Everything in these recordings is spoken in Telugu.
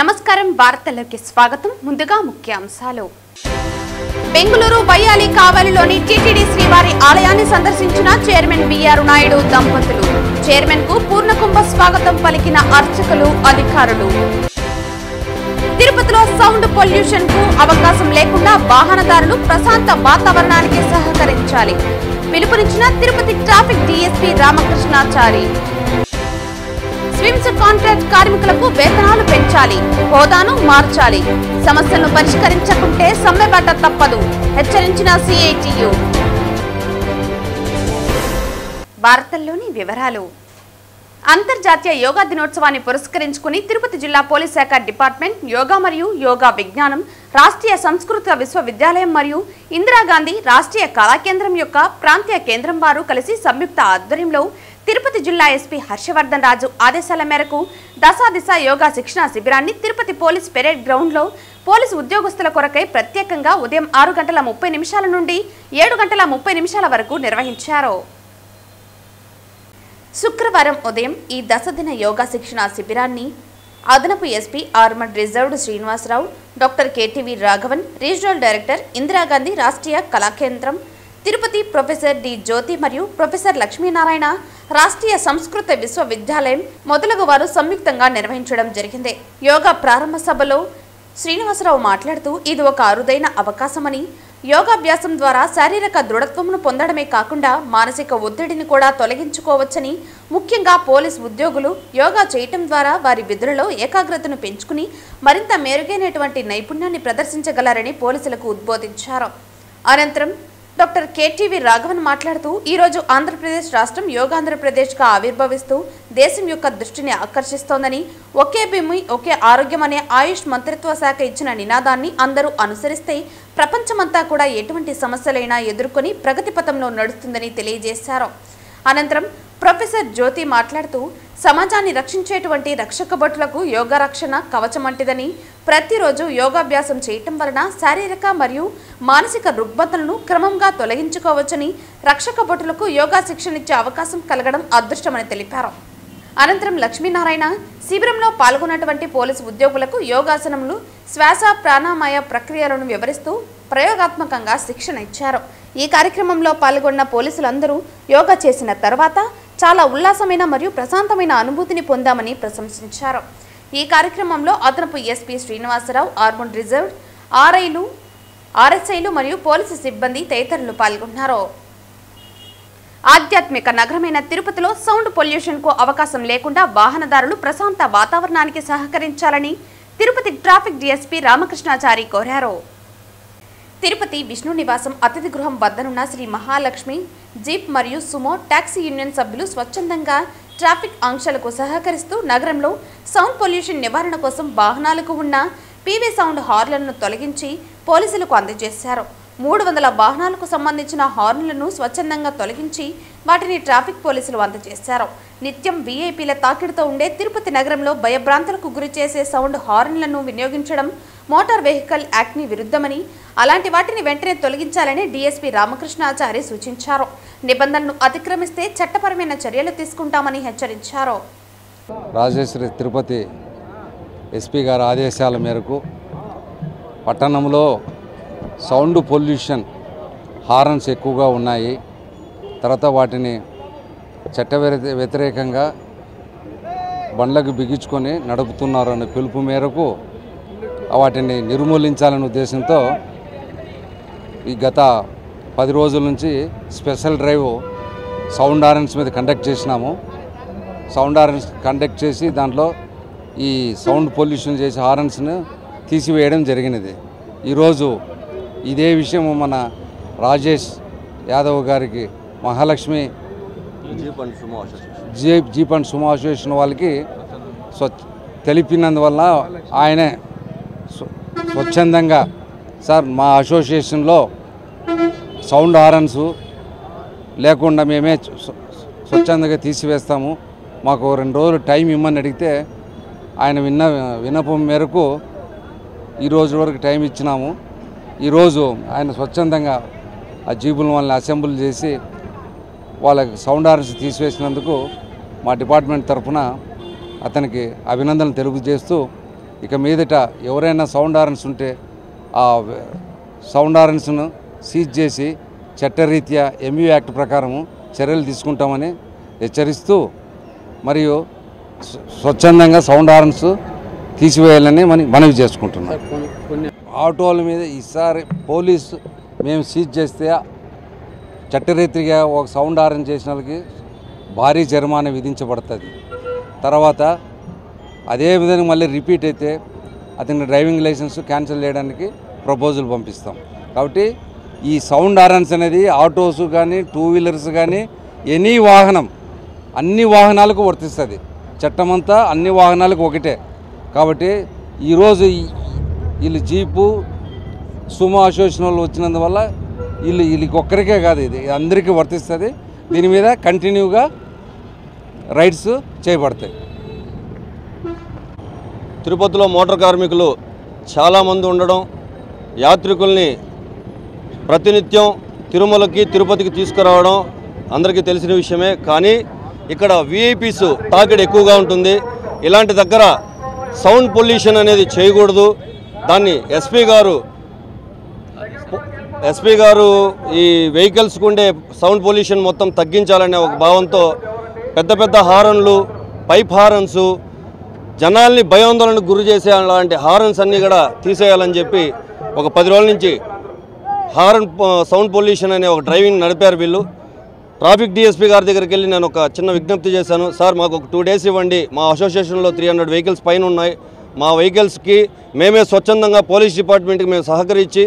నమస్కారం వార్తలకు స్వాగతం ముందుగా ముఖ్యాంశాలు బెంగళూరు బయ్యాలి కావలిలోని టిటిడి శ్రీవారి ఆలయాన్ని సందర్శించిన చైర్మన్ బిఆర్ నాయుడు దంపతులు చైర్మన్ కు పూర్ణకుంభ స్వాగతం పలికిన అర్చకులు అధికారులు తిరుపతిలో సౌండ్ పొల్యూషన్ కు అవకాశం లేకుండా వాహనదారులు ప్రశాంత వాతావరణానికి సహకరించాలి పిలుపునిచ్చిన Tirupati traffic DSP Ramakrishnachari SVIMS contract కార్మికులకు వేతనాలు పెంచాలి హోదాను మార్చాలి సమస్యలను పరిష్కరించకుంటే సమ్మెబాట తప్పదు హెచ్చరించిన సిఐటియు వార్తల్లోని వివరాలు అంతర్జాతీయ యోగా దినోత్సవాన్ని పురస్కరించుకుని తిరుపతి జిల్లా పోలీస్ శాఖ డిపార్ట్మెంట్ యోగా మరియు యోగా విజ్ఞానం రాష్ట్రీయ సంస్కృత విశ్వవిద్యాలయం మరియు ఇందిరాగాంధీ రాష్ట్రీయ కళాకేంద్రం యొక్క ప్రాంతీయ కేంద్రం వారు కలిసి సంయుక్త ఆధ్వర్యంలో తిరుపతి జిల్లా ఎస్పీ హర్షవర్ధన్ రాజు ఆదేశాల మేరకు దశాదిశ యోగా శిక్షణ శిబిరాన్ని తిరుపతి పోలీస్ పెరేడ్ గ్రౌండ్ లో పోలీసు ఉద్యోగస్తుల కొరకై ప్రత్యేకంగా ఉదయం 6:30 నుండి 7:30 వరకు నిర్వహించారు. శుక్రవారం ఉదయం ఈ దశదిన యోగా శిక్షణ శిబిరాన్ని అదనపు SP armed reserved Srinivasarao, doctor KTV Raghavan, regional director Indira Gandhi Rashtriya Kalakendram Tirupati professor D Jyothi మరియు ప్రొఫెసర్ లక్ష్మీనారాయణ రాష్ట్రీయ సంస్కృత విశ్వవిద్యాలయం మొదలగు వారు సంయుక్తంగా నిర్వహించడం జరిగింది. యోగా ప్రారంభ సభలో శ్రీనివాసరావు మాట్లాడుతూ ఇది ఒక అరుదైన అవకాశమని యోగాభ్యాసం ద్వారా శారీరక దృఢత్వమును పొందడమే కాకుండా మానసిక ఒత్తిడిని కూడా తొలగించుకోవచ్చని, ముఖ్యంగా పోలీస్ ఉద్యోగులు యోగా చేయటం ద్వారా వారి విధులలో ఏకాగ్రతను పెంచుకుని మరింత మెరుగైనటువంటి నైపుణ్యాన్ని ప్రదర్శించగలరని పోలీసులకు ఉద్బోధించారు. అనంతరం డాక్టర్ కేటీవీ రాఘవన్ మాట్లాడుతూ ఈరోజు ఆంధ్రప్రదేశ్ రాష్ట్రం యోగాంధ్రప్రదేశ్గా ఆవిర్భవిస్తూ దేశం యొక్క దృష్టిని ఆకర్షిస్తోందని, ఒకే భూమి ఒకే ఆరోగ్యం అనే ఆయుష్ మంత్రిత్వ శాఖ ఇచ్చిన నినాదాన్ని అందరూ అనుసరిస్తే ప్రపంచమంతా కూడా ఎటువంటి సమస్యలైనా ఎదుర్కొని ప్రగతి పథంలో నడుస్తుందని తెలియజేశారు. అనంతరం ప్రొఫెసర్ జ్యోతి మాట్లాడుతూ సమాజాన్ని రక్షించేటువంటి రక్షక భటులకు యోగా రక్షణ కవచం వంటిదని, ప్రతిరోజు యోగాభ్యాసం చేయటం వలన శారీరక మరియు మానసిక రుగ్మతలను క్రమంగా తొలగించుకోవచ్చని, రక్షక భటులకు యోగా శిక్షణ ఇచ్చే అవకాశం కలగడం అదృష్టమని తెలిపారు. అనంతరం లక్ష్మీనారాయణ శిబిరంలో పాల్గొన్నటువంటి పోలీసు ఉద్యోగులకు యోగాసనములు, శ్వాస ప్రాణాయామ ప్రక్రియలను వివరిస్తూ ప్రయోగాత్మకంగా శిక్షణ ఇచ్చారు. ఈ కార్యక్రమంలో పాల్గొన్న పోలీసులందరూ యోగా చేసిన తర్వాత చాలా ఉల్లాసమైన మరియు ప్రశాంతమైన అనుభూతిని పొందామని ప్రశంసించారు. ఈ కార్యక్రమంలో అదనపు ఎస్పీ శ్రీనివాసరావు, ఆర్మడ్ రిజర్వ్డ్, ఆర్ఐలు, ఆర్ఎస్ఐలు మరియు పోలీసు సిబ్బంది తదితరులు పాల్గొన్నారు. ఆధ్యాత్మిక నగరమైన తిరుపతిలో సౌండ్ పొల్యూషన్ కు అవకాశం లేకుండా వాహనదారులు ప్రశాంత వాతావరణానికి సహకరించాలని తిరుపతి ట్రాఫిక్ డీఎస్పీ రామకృష్ణాచారి కోరారు. తిరుపతి విష్ణు నివాసం అతిథి గృహం వద్దనున్న శ్రీ మహాలక్ష్మి జీప్ మరియు సుమో టాక్సీ యూనియన్ సభ్యులు స్వచ్ఛందంగా ట్రాఫిక్ ఆంక్షలకు సహకరిస్తూ నగరంలో సౌండ్ పొల్యూషన్ నివారణ కోసం వాహనాలకు ఉన్న పీవీ సౌండ్ హార్న్లను తొలగించి పోలీసులకు అందజేశారు. 300 వాహనాలకు సంబంధించిన హార్న్లను స్వచ్ఛందంగా తొలగించి వాటిని ట్రాఫిక్ పోలీసులు అందజేశారు. నిత్యం వీఐపీల తాకిడితో ఉండే తిరుపతి నగరంలో భయభ్రాంతులకు గురి చేసే సౌండ్ హార్న్లను వినియోగించడం మోటార్ వెహికల్ యాక్ట్ని విరుద్ధమని, అలాంటి వాటిని వెంటనే తొలగించాలని డీఎస్పీ రామకృష్ణాచారి సూచించారు. నిబంధనలను అతిక్రమిస్తే చట్టపరమైన చర్యలు తీసుకుంటామని హెచ్చరించారు. రాజేశ్వరి తిరుపతి ఎస్పీ గారి ఆదేశాల మేరకు పట్టణంలో సౌండ్ పొల్యూషన్ హారన్స్ ఎక్కువగా ఉన్నాయి. తర్వాత వాటిని చట్ట వ్యతిరేకంగా బండ్లకు బిగించుకొని నడుపుతున్నారనే పిలుపు మేరకు వాటిని నిర్మూలించాలనే ఉద్దేశంతో ఈ గత 10 రోజుల నుంచి స్పెషల్ డ్రైవ్ సౌండ్ హారన్స్ మీద కండక్ట్ చేసినాము. సౌండ్ హారన్స్ కండక్ట్ చేసి దాంట్లో ఈ సౌండ్ పొల్యూషన్ చేసే హారన్స్ను తీసివేయడం జరిగినది. ఈరోజు ఇదే విషయం మన రాజేష్ యాదవ్ గారికి Mahalakshmi jeep and Sumo association వాళ్ళకి తెలిపినందువల్ల ఆయనే స్వచ్ఛందంగా సార్ మా అసోసియేషన్లో సౌండ్ హారన్స్ లేకుండా మేమే స్వచ్ఛందంగా తీసివేస్తాము, మాకు 2 రోజులు టైం ఇమ్మని అడిగితే ఆయన విన్నపం మేరకు ఈరోజు వరకు టైం ఇచ్చినాము. ఈరోజు ఆయన స్వచ్ఛందంగా ఆ జీబుల వాళ్ళని అసెంబ్లీ చేసి వాళ్ళకి సౌండ్ హారన్స్ తీసివేసినందుకు మా డిపార్ట్మెంట్ తరఫున అతనికి అభినందనలు తెలియజేస్తూ ఇక మీదట ఎవరైనా సౌండ్ హారన్స్ ఉంటే ఆ సౌండ్ హారన్స్ను సీజ్ చేసి చట్టరీత్యా ఎంయూ యాక్ట్ ప్రకారము చర్యలు తీసుకుంటామని హెచ్చరిస్తూ మరియు స్వచ్ఛందంగా సౌండ్ హారన్స్ తీసివేయాలని మనవి చేసుకుంటున్నాం. ఆటోల మీద ఈసారి పోలీసు మేము సీజ్ చేస్తే చట్టరీత్యాగా ఒక సౌండ్ హారన్ చేసిన వాళ్ళకి భారీ జరిమానా విధించబడుతుంది. తర్వాత అదేవిధంగా మళ్ళీ రిపీట్ అయితే అతని డ్రైవింగ్ లైసెన్స్ క్యాన్సిల్ చేయడానికి ప్రపోజల్ పంపిస్తాం. కాబట్టి ఈ సౌండ్ హారన్స్ అనేది ఆటోస్ కానీ టూ వీలర్స్ కానీ ఎనీ వాహనం అన్ని వాహనాలకు వర్తిస్తుంది. చట్టమంతా అన్ని వాహనాలకు ఒకటే. కాబట్టి ఈరోజు వీళ్ళు జీపు సుమో అసోసియేషన్ వాళ్ళు వచ్చినందువల్ల వీళ్ళకి ఒక్కరికే కాదు, ఇది అందరికీ వర్తిస్తుంది. దీని మీద కంటిన్యూగా రైడ్స్ చేయబడతాయి. తిరుపతిలో మోటార్ కార్మికులు చాలామంది ఉండడం, యాత్రికుల్ని ప్రతినిత్యం తిరుమలకి తిరుపతికి తీసుకురావడం అందరికీ తెలిసిన విషయమే. కానీ ఇక్కడ విఐపీస్ తాకిడి ఎక్కువగా ఉంటుంది. ఇలాంటి దగ్గర సౌండ్ పొల్యూషన్ అనేది చేయకూడదు. దాన్ని ఎస్పీ గారు ఈ వెహికల్స్కు ఉండే సౌండ్ పొల్యూషన్ మొత్తం తగ్గించాలనే ఒక భావంతో పెద్ద పెద్ద హారన్లు, పైప్ హారన్స్, జనాల్ని భయాందోళనకు గురి చేసే అలాంటి హారన్స్ అన్నీ కూడా తీసేయాలని చెప్పి ఒక 10 రోజుల నుంచి హారన్ సౌండ్ పొల్యూషన్ అనే ఒక డ్రైవింగ్ నడిపారు వీళ్ళు. ట్రాఫిక్ డిఎస్పీ గారి దగ్గరికి వెళ్ళి నేను ఒక చిన్న విజ్ఞప్తి చేశాను. సార్ మాకు ఒక 2 days ఇవ్వండి, మా అసోసియేషన్లో 300 వెహికల్స్ పైన ఉన్నాయి, మా వెహికల్స్కి మేమే స్వచ్ఛందంగా పోలీస్ డిపార్ట్మెంట్కి మేము సహకరించి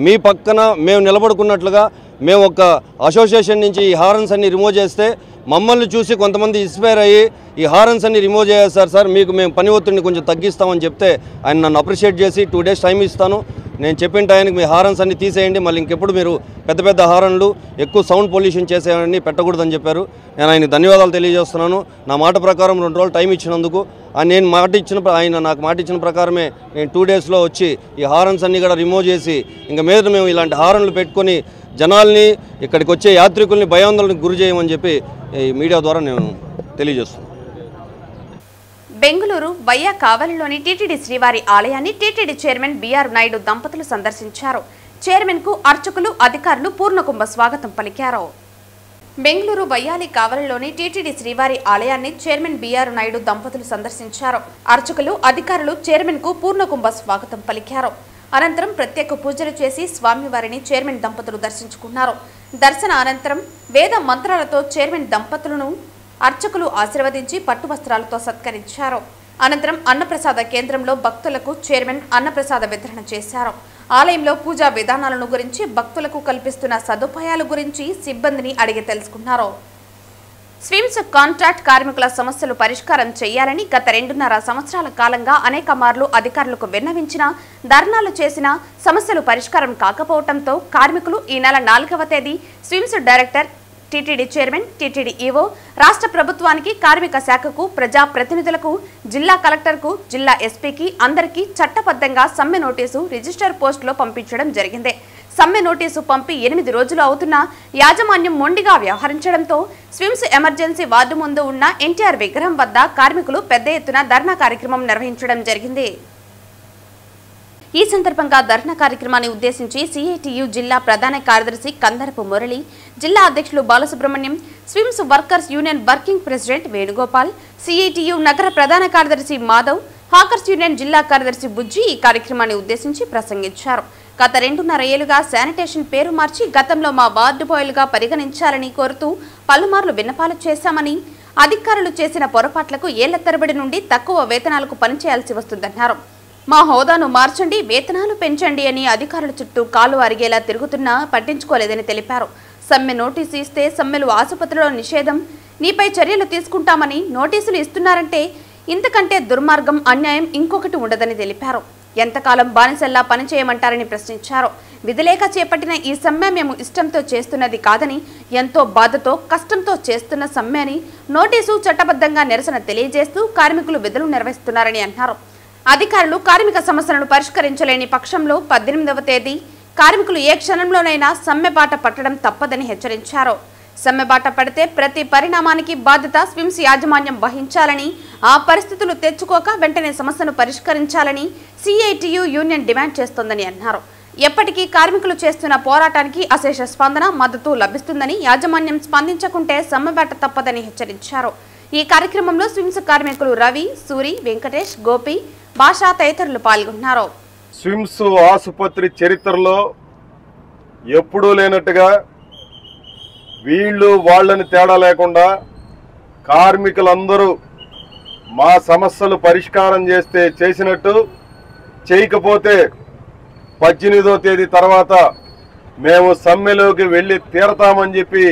మీ పక్కన మేము నిలబడుకున్నట్లుగా మేము ఒక అసోసియేషన్ నుంచి ఈ హారన్స్ అన్ని రిమూవ్ చేస్తే మమ్మల్ని చూసి కొంతమంది ఇన్స్పైర్ అయ్యి ఈ హారన్స్ అన్ని రిమూవ్ చేస్తారు సార్, మీకు మేము పని ఒత్తిడిని కొంచెం తగ్గిస్తామని చెప్తే ఆయన నన్ను అప్రిషియేట్ చేసి 2 days టైం ఇస్తాను, నేను చెప్పిన టైంకి మీ హారన్స్ అన్ని తీసేయండి, మళ్ళీ ఇంకెప్పుడు మీరు పెద్ద పెద్ద హారన్లు ఎక్కువ సౌండ్ పొల్యూషన్ చేసేవన్నీ పెట్టకూడదని చెప్పారు. నేను ఆయనకు ధన్యవాదాలు తెలియజేస్తున్నాను. నా మాట ప్రకారం 2 రోజులు టైం ఇచ్చినందుకు ఆయన నాకు మాట ఇచ్చిన ప్రకారమే నేను 2 daysలో వచ్చి ఈ హారన్స్ అన్నీ కూడా రిమూవ్ చేసి ఇంక మీద మేము ఇలాంటి హారన్లు పెట్టుకొని జనాల్ని ఇక్కడికి వచ్చే యాత్రికుల్ని భయాందోళనకు గురి చేయమని చెప్పి ఈ మీడియా ద్వారా నేను తెలియజేస్తున్నాను. బెంగళూరు వయ్యా కావలిలోని టీటీడీ శ్రీవారి ఆలయాన్ని టీటీడీ చైర్మన్ బిఆర్ నాయుడు దంపతులు సందర్శించారు. చైర్మన్ కు అర్చకులు, అధికారులు పూర్ణకుంభ స్వాగతం పలికారు. బెంగళూరు వయ్యాలి కావలిలోని టీటీడీ శ్రీవారి ఆలయాన్ని చైర్మన్ బిఆర్ నాయుడు దంపతులు సందర్శించారు. అర్చకులు, అధికారులు చైర్మన్ కు పూర్ణకుంభ స్వాగతం పలికారు. అనంతరం ప్రత్యేక పూజలు చేసి స్వామివారిని చైర్మన్ దంపతులు దర్శించుకున్నారు. దర్శన అనంతరం వేద మంత్రాలతో చైర్మన్ దంపతులను అర్చకులు ఆశీర్వదించి పట్టు వస్త్రాలతో సత్కరించారు. అనంతరం అన్నప్రసాద కేంద్రంలో భక్తులకు చైర్మన్ అన్నప్రసాద వితరణ చేశారు. ఆలయంలో పూజా విధానాలను గురించి, భక్తులకు కల్పిస్తున్న సదుపాయాల గురించి సిబ్బందిని అడిగి తెలుసుకున్నారు. స్విమ్స్ కాంట్రాక్ట్ కార్మికుల సమస్యలు పరిష్కారం చేయాలని గత 2.5 సంవత్సరాల కాలంగా అనేక మార్లు అధికారులకు విన్నవించినా, ధర్నాలు చేసినా సమస్యలు పరిష్కారం కాకపోవడంతో కార్మికులు ఈ నెల 4వ తేదీ SVIMS director, TTD chairman, TTD EO, రాష్ట్ర ప్రభుత్వానికి, కార్మిక శాఖకు, ప్రజా ప్రతినిధులకు, జిల్లా కలెక్టర్కు, జిల్లా ఎస్పీకి అందరికీ చట్టబద్ధంగా సమ్మె నోటీసు రిజిస్టర్ పోస్టులో పంపించడం జరిగింది. సమ్మె నోటీసు పంపి 8 రోజులు అవుతున్నా యాజమాన్యం మొండిగా వ్యవహరించడంతో స్విమ్స్ ఎమర్జెన్సీ వార్డు ముందు ఉన్న ఎన్టీఆర్ విగ్రహం వద్ద కార్మికులు పెద్ద ఎత్తున ధర్నా కార్యక్రమం నిర్వహించడం జరిగింది. ఈ సందర్భంగా ధర్నా కార్యక్రమాన్ని ఉద్దేశించి సిఐటియు జిల్లా ప్రధాన కార్యదర్శి కందరపు మురళి, జిల్లా అధ్యక్షులు Balasubrahmanyam, SVIMS workers union working president Venugopal, CITU నగర ప్రధాన కార్యదర్శి మాధవ్, హాకర్స్ యూనియన్ జిల్లా కార్యదర్శి బుజ్జి ఈ కార్యక్రమాన్ని ఉద్దేశించి ప్రసంగించారు. గత 2.5 ఏళ్లుగా శానిటేషన్ పేరు మార్చి గతంలో మా వార్డు బాయ్లుగా పరిగణించాలని కోరుతూ పలుమార్లు విన్నపాలు చేశామని, అధికారులు చేసిన పొరపాట్లకు ఏళ్ల తరబడి నుండి తక్కువ వేతనాలకు పనిచేయాల్సి వస్తుందన్నారు. మా హోదాను మార్చండి, వేతనాలు పెంచండి అని అధికారుల చుట్టూ కాలు అరిగేలా తిరుగుతున్నా పట్టించుకోలేదని తెలిపారు. సమ్మె నోటీసు ఇస్తే సమ్మెలు ఆసుపత్రిలో నిషేధం, నీపై చర్యలు తీసుకుంటామని నోటీసులు ఇస్తున్నారంటే ఇంతకంటే దుర్మార్గం, అన్యాయం ఇంకొకటి ఉండదని తెలిపారు. ఎంతకాలం బానిసల్లా పనిచేయమంటారని ప్రశ్నించారు. విధిలేక చేపట్టిన ఈ సమ్మె మేము ఇష్టంతో చేస్తున్నది కాదని, ఎంతో బాధతో, కష్టంతో చేస్తున్న సమ్మె అని నోటీసు చట్టబద్ధంగా నిరసన తెలియజేస్తూ కార్మికులు విధులు నిర్వహిస్తున్నారని అన్నారు. అధికారులు కార్మిక సమస్యలను పరిష్కరించలేని పక్షంలో 18వ తేదీ కార్మికులు ఏ క్షణంలోనైనా సమ్మె బాట పట్టడం తప్పదని హెచ్చరించారు. సమ్మెబాట పడితే ప్రతి పరిణామానికి బాధ్యత స్విమ్స్ యాజమాన్యం వహించాలని, ఆ పరిస్థితులు తెచ్చుకోక వెంటనే సమస్యను పరిష్కరించాలని సిఐటియు యూనియన్ డిమాండ్ చేస్తోందని అన్నారు. ఎప్పటికీ కార్మికులు చేస్తున్న పోరాటానికి అశేష స్పందన, మద్దతు లభిస్తుందని, యాజమాన్యం స్పందించకుంటే సమ్మెబాట తప్పదని హెచ్చరించారు. ఈ కార్యక్రమంలో స్విమ్స్ కార్మికులు రవి, సూరి, వెంకటేష్, గోపి, భాషా తదితరులు పాల్గొన్నారు. స్విమ్స్ ఆసుపత్రి చరిత్రలో ఎప్పుడూ లేనట్టుగా వీళ్ళు వాళ్ళని తేడా లేకుండా కార్మికులందరూ మా సమస్యలు పరిష్కారం చేసినట్టు, చేయకపోతే 18వ తేదీ తర్వాత మేము సమ్మెలోకి వెళ్ళి తీరతామని చెప్పి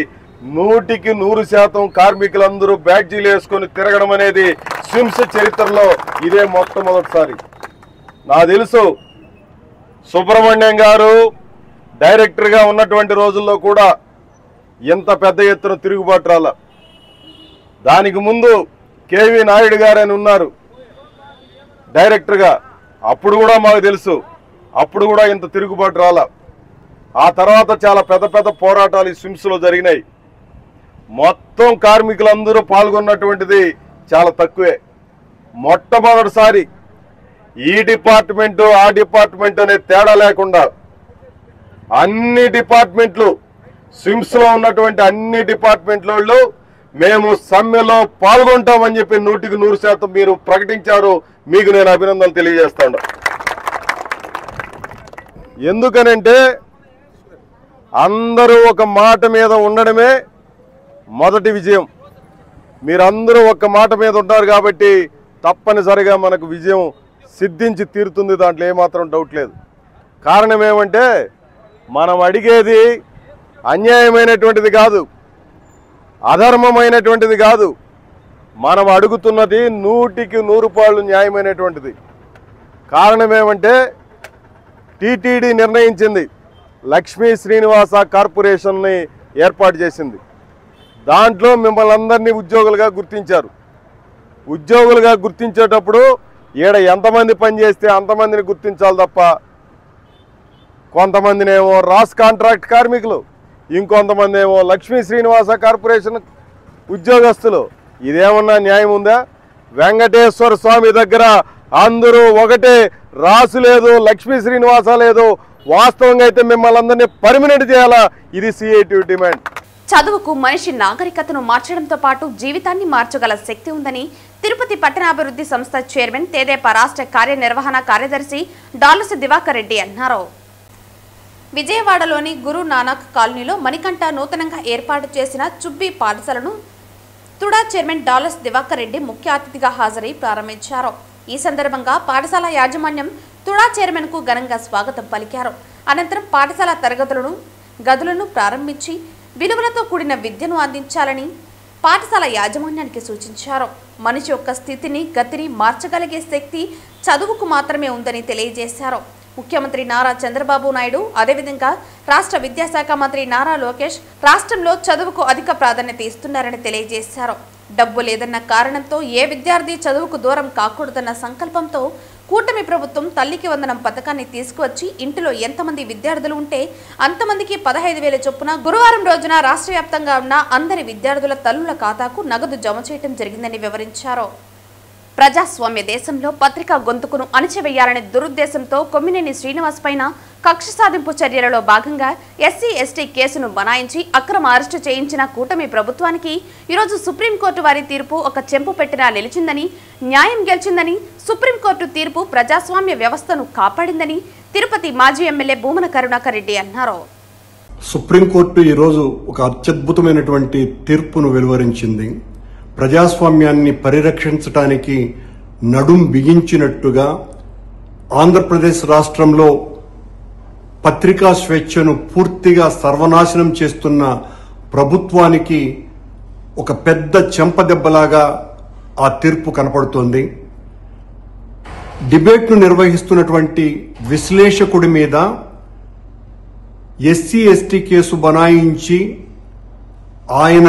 100% కార్మికులందరూ బ్యాడ్జీలు వేసుకొని తిరగడం అనేది స్విమ్స్ చరిత్రలో ఇదే మొట్టమొదటిసారి. నాకు తెలుసు సుబ్రహ్మణ్యం గారు డైరెక్టర్గా ఉన్నటువంటి రోజుల్లో కూడా ఎంత పెద్ద ఎత్తున తిరుగుబాటు రాల. దానికి ముందు కేవీ నాయుడు గారు అని ఉన్నారు డైరెక్టర్గా, అప్పుడు కూడా మాకు తెలుసు, అప్పుడు కూడా ఇంత తిరుగుబాటు రాల. ఆ తర్వాత చాలా పెద్ద పెద్ద పోరాటాలు ఈ స్విమ్స్లో జరిగినాయి. మొత్తం కార్మికులందరూ పాల్గొన్నటువంటిది చాలా తక్కువే. మొట్టమొదటిసారి ఈ డిపార్ట్మెంటు ఆ డిపార్ట్మెంట్ అనే తేడా లేకుండా అన్ని డిపార్ట్మెంట్లు, స్విమ్స్లో ఉన్నటువంటి అన్ని డిపార్ట్మెంట్లలో మేము సమ్మెలో పాల్గొంటామని చెప్పి 100% మీరు ప్రకటించారు. మీకు నేను అభినందనలు తెలియజేస్తాను. ఎందుకనంటే అందరూ ఒక మాట మీద ఉండడమే మొదటి విజయం. మీరందరూ ఒక్క మాట మీద ఉంటారు కాబట్టి తప్పనిసరిగా మనకు విజయం సిద్ధించి తీరుతుంది. దాంట్లో ఏమాత్రం డౌట్ లేదు. కారణం ఏమంటే మనం అడిగేది అన్యాయమైనటువంటిది కాదు, అధర్మమైనటువంటిది కాదు. మనం అడుగుతున్నది 100% న్యాయమైనటువంటిది. కారణం ఏమంటే టీటీడీ నిర్ణయించింది, లక్ష్మీ శ్రీనివాస కార్పొరేషన్ని ఏర్పాటు చేసింది. దాంట్లో మిమ్మల్ని అందరినీ ఉద్యోగులుగా గుర్తించారు. ఉద్యోగులుగా గుర్తించేటప్పుడు ఈడ ఎంతమంది పనిచేస్తే అంతమందిని గుర్తించాలి తప్ప కొంతమందినేమో రాస్ కాంట్రాక్ట్ కార్మికులు, ఇంకొంతమంది ఏమో లక్ష్మీ శ్రీనివాస కార్పొరేషన్ ఉద్యోగస్తులు. ఇదేమన్నా న్యాయం ఉందా? వెంకటేశ్వర స్వామి దగ్గర అందరూ ఒకటే, రాసు లేదు, లక్ష్మీ శ్రీనివాస లేదు. వాస్తవంగా అయితే మిమ్మల్ని అందరినీ పర్మినెంట్ చేయాలా, ఇది సిఐటియు డిమాండ్. చదువుకు మనిషి నాగరికతను మార్చడంతో పాటు జీవితాన్ని మార్చగల శక్తి ఉందని తిరుపతి పట్టణాభివృద్ధి సంస్థ చైర్మన్, తెదేపా రాష్ట్ర కార్యనిర్వహణ కార్యదర్శి డాలసి దివాకర్ రెడ్డి అన్నారు. విజయవాడలోని గురు నానక్ కాలనీలో మణికంఠ నూతనంగా ఏర్పాటు చేసిన చుబ్బీ పాఠశాలను తుడా చైర్మన్ డాలస్ దివాకర్ రెడ్డి ముఖ్య అతిథిగా హాజరై ప్రారంభించారు. ఈ సందర్భంగా పాఠశాల యాజమాన్యం తుడా చైర్మన్ కు ఘనంగా స్వాగతం పలికారు. అనంతరం పాఠశాల గదులను ప్రారంభించి విలువలతో కూడిన విద్యను అందించాలని పాఠశాల యాజమాన్యానికి సూచించారు. మనిషి యొక్క స్థితిని, గతిని మార్చగలిగే శక్తి చదువుకు మాత్రమే ఉందని తెలియజేశారు. ముఖ్యమంత్రి నారా చంద్రబాబు నాయుడు, అదేవిధంగా రాష్ట్ర విద్యాశాఖ మంత్రి నారా లోకేష్ రాష్ట్రంలో చదువుకు అధిక ప్రాధాన్యత ఇస్తున్నారని తెలియజేశారు. డబ్బు లేదన్న కారణంతో ఏ విద్యార్థి చదువుకు దూరం కాకూడదన్న సంకల్పంతో కూటమి ప్రభుత్వం తల్లికి వందనం పథకాన్ని తీసుకువచ్చి ఇంటిలో ఎంతమంది విద్యార్థులు ఉంటే అంతమందికి 15,000 చొప్పున గురువారం రోజున రాష్ట్ర వ్యాప్తంగా ఉన్న అందరి విద్యార్థుల తల్లుల ఖాతాకు నగదు జమ చేయడం జరిగిందని వివరించారు. ప్రజాస్వామ్య దేశంలో పత్రికా గొంతుకును అణచివేయాలనే దురుద్దేశంతో కొమ్మినేని శ్రీనివాస్ పైన కక్ష సాధింపు చర్యలలో భాగంగా ఎస్సీ ఎస్టీ కేసును బనాయించి అక్రమ అరెస్టు చేయించిన కూటమి ప్రభుత్వానికి ఈరోజు సుప్రీంకోర్టు వారి తీర్పు ఒక చెంపు పెట్టినా నిలిచిందని, న్యాయం గెలిచిందని, సుప్రీంకోర్టు తీర్పు ప్రజాస్వామ్య వ్యవస్థను కాపాడిందని తిరుపతి మాజీ ఎమ్మెల్యే భూమన కరుణాకర్ రెడ్డి అన్నారు. సుప్రీంకోర్టు ఈరోజు ఒక అత్యద్భుతమైనటువంటి తీర్పును వెలువరించింది. ప్రజాస్వామ్యాన్ని పరిరక్షించడానికి నడుం బిగించినట్టుగా ఆంధ్రప్రదేశ్ రాష్ట్రంలో పత్రికా స్వేచ్ఛను పూర్తిగా సర్వనాశనం చేస్తున్న ప్రభుత్వానికి ఒక పెద్ద చెంపదెబ్బలాగా ఆ తీర్పు కనపడుతోంది. డిబేట్ను నిర్వహిస్తున్నటువంటి విశ్లేషకుడి మీద ఎస్సీ ఎస్టీ కేసు బనాయించి ఆయన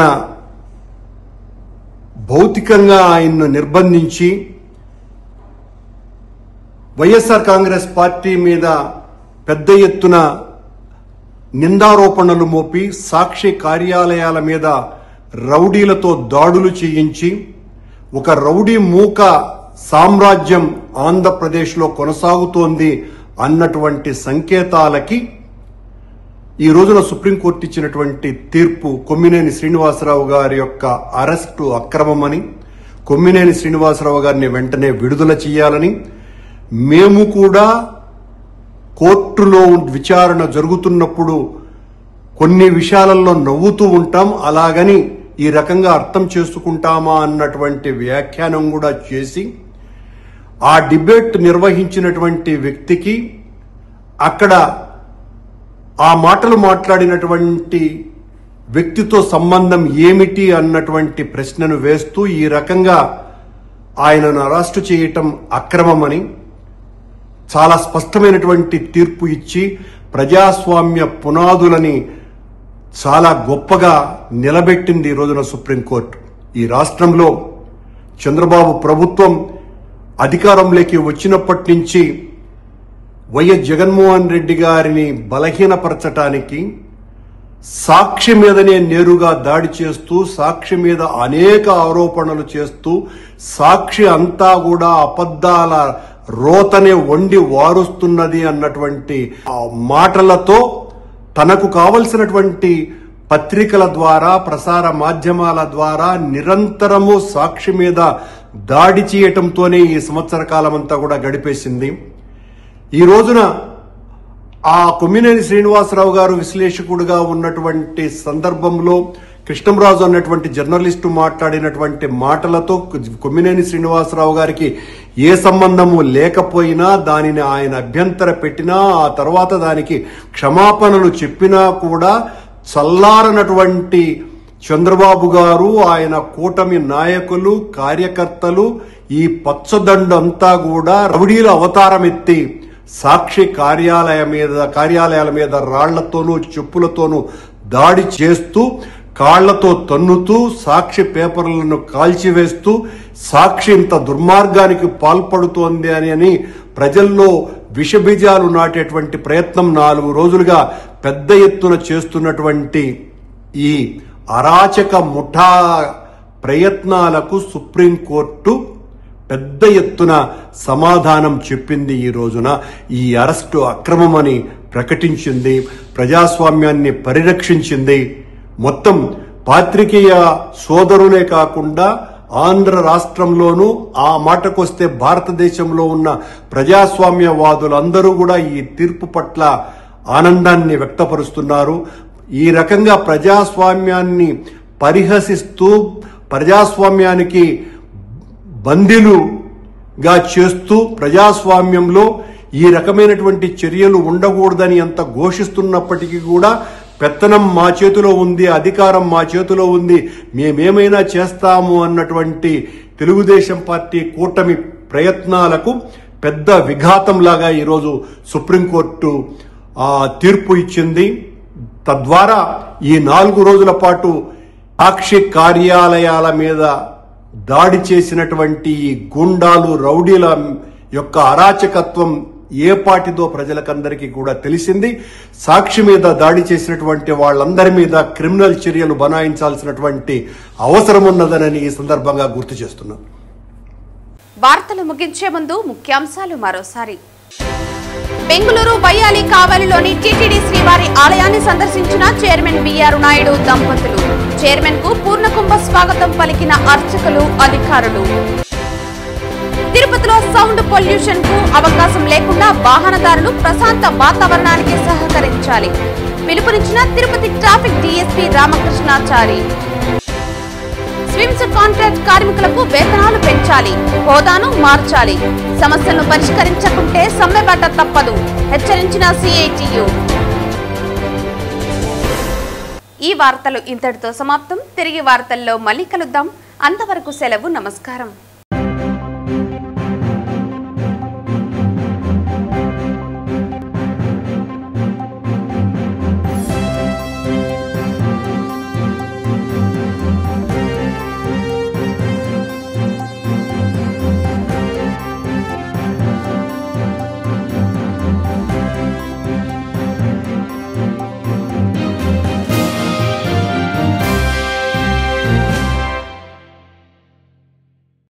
భౌతికంగా ఆయన్ను నిర్బంధించి వైఎస్ఆర్ కాంగ్రెస్ పార్టీ మీద పెద్ద ఎత్తున నిందారోపణలు మోపి సాక్షి కార్యాలయాల మీద రౌడీలతో దాడులు చేయించి ఒక రౌడీ మూక సామ్రాజ్యం ఆంధ్రప్రదేశ్లో కొనసాగుతోంది అన్నటువంటి సంకేతాలకి ఈ రోజున సుప్రీంకోర్టు ఇచ్చినటువంటి తీర్పు కొమ్మినేని శ్రీనివాసరావు గారి యొక్క అరెస్టు అక్రమమని, కొమ్మినేని శ్రీనివాసరావు గారిని వెంటనే విడుదల చేయాలని, మేము కూడా కోర్టులో విచారణ జరుగుతున్నప్పుడు కొన్ని విషయాలలో నవ్వుతూ ఉంటాం, అలాగని ఈ రకంగా అర్థం చేసుకుంటామా అన్నటువంటి వ్యాఖ్యానం కూడా చేసి ఆ డిబేట్ నిర్వహించినటువంటి వ్యక్తికి అక్కడ ఆ మాటలు మాట్లాడినటువంటి వ్యక్తితో సంబంధం ఏమిటి అన్నటువంటి ప్రశ్నను వేస్తూ ఈ రకంగా ఆయనను అరెస్టు చేయటం అక్రమమని చాలా స్పష్టమైనటువంటి తీర్పు ఇచ్చి ప్రజాస్వామ్య పునాదులని చాలా గొప్పగా నిలబెట్టింది ఈ రోజున సుప్రీంకోర్టు. ఈ రాష్ట్రంలో చంద్రబాబు ప్రభుత్వం అధికారంలోకి వచ్చినప్పటి నుంచి వైఎస్ జగన్మోహన్ రెడ్డి గారిని బలహీనపరచటానికి సాక్షి మీదనే నేరుగా దాడి చేస్తూ, సాక్షి మీద అనేక ఆరోపణలు చేస్తూ, సాక్షి అంతా కూడా అబద్ధాల రోతనే వండి వారుస్తున్నది అన్నటువంటి మాటలతో తనకు కావలసినటువంటి పత్రికల ద్వారా, ప్రసార మాధ్యమాల ద్వారా నిరంతరము సాక్షి మీద దాడి చేయటంతోనే ఈ సంవత్సర కాలమంతా కూడా గడిపేసింది. ఈ రోజున ఆ కొమ్మినేని శ్రీనివాసరావు గారు విశ్లేషకుడుగా ఉన్నటువంటి సందర్భంలో కృష్ణంరాజు అన్నటువంటి జర్నలిస్టు మాట్లాడినటువంటి మాటలతో కొమ్మినేని శ్రీనివాసరావు గారికి ఏ సంబంధము లేకపోయినా దానిని ఆయన అభ్యంతర పెట్టినా, ఆ తర్వాత దానికి క్షమాపణలు చెప్పినా కూడా చల్లారనటువంటి చంద్రబాబు గారు, ఆయన కూటమి నాయకులు, కార్యకర్తలు ఈ పచ్చదండంతా కూడా రౌడీల అవతారం ఎత్తి సాక్షి కార్యాలయాల మీద రాళ్లతోనూ చెప్పులతోనూ దాడి చేస్తూ, కాళ్లతో తన్నుతూ, సాక్షి పేపర్లను కాల్చివేస్తూ సాక్షి ఇంత దుర్మార్గానికి పాల్పడుతోంది అని ప్రజల్లో విషబీజాలు నాటేటువంటి ప్రయత్నం 4 రోజులుగా పెద్ద ఎత్తున చేస్తున్నటువంటి ఈ అరాచక ముఠా ప్రయత్నాలకు సుప్రీంకోర్టు పెద్ద ఎత్తున సమాధానం చెప్పింది. ఈ రోజున ఈ అరెస్టు అక్రమమని ప్రకటించింది, ప్రజాస్వామ్యాన్ని పరిరక్షించింది. మొత్తం పాత్రికేయ సోదరులే కాకుండా ఆంధ్ర రాష్ట్రంలోనూ, ఆ మాటకొస్తే భారతదేశంలో ఉన్న ప్రజాస్వామ్యవాదులందరూ కూడా ఈ తీర్పు పట్ల ఆనందాన్ని వ్యక్తపరుస్తున్నారు. ఈ రకంగా ప్రజాస్వామ్యాన్ని పరిహసిస్తూ, ప్రజాస్వామ్యానికి బందీలుగా చేస్తూ, ప్రజాస్వామ్యంలో ఈ రకమైనటువంటి చర్యలు ఉండకూడదని ఎంత ఘోషిస్తున్నప్పటికీ కూడా పెత్తనం మా చేతిలో ఉంది, అధికారం మా చేతిలో ఉంది, మేమేమైనా చేస్తాము అన్నటువంటి తెలుగుదేశం పార్టీ కూటమి ప్రయత్నాలకు పెద్ద విఘాతంలాగా ఈరోజు సుప్రీంకోర్టు తీర్పు ఇచ్చింది. తద్వారా ఈ 4 రోజుల పాటు సాక్షి కార్యాలయాల మీద దాడి చేసినటువంటి ఈ గూండాలు, రౌడీల యొక్క అరాచకత్వం ఏ పాటిదో ప్రజలకందరికీ కూడా తెలిసింది. సాక్షి మీద దాడి చేసినటువంటి వాళ్ళందరి మీద క్రిమినల్ చర్యలు బనాయించాల్సినటువంటి అవసరం ఉన్నదని ఈ సందర్భంగా గుర్తు చేస్తున్నాం. వార్తలు ముగించే ముందు ముఖ్యాంశాలు మరోసారి. బెంగళూరు బయ్యాలి కావలిలోని టీటీడీ శ్రీవారి ఆలయాన్ని సందర్శించిన చైర్మన్ బిఆర్ నాయుడు దంపతులు. చైర్మన్ కు పూర్ణకుంభ స్వాగతం పలికిన అర్చకులు, అధికారులు. తిరుపతిలో సౌండ్ పొల్యూషన్ కు అవకాశం లేకుండా వాహనదారులు ప్రశాంత వాతావరణానికి సహకరించాలి. పిలుపునిచ్చిన Tirupati traffic DSP Ramakrishnachari. SVIMS contract కార్మికులకు వేతనాలు పెంచాలి, హోదాను మార్చాలి. సమస్యలను పరిష్కరించకుంటే సమ్మెబాట తప్పదు, హెచ్చరించిన సిఐటియు. ఈ వార్తలు ఇంతటితో సమాప్తం. తిరిగి వార్తల్లో మళ్ళీ కలుద్దాం. అంతవరకు సెలవు. నమస్కారం.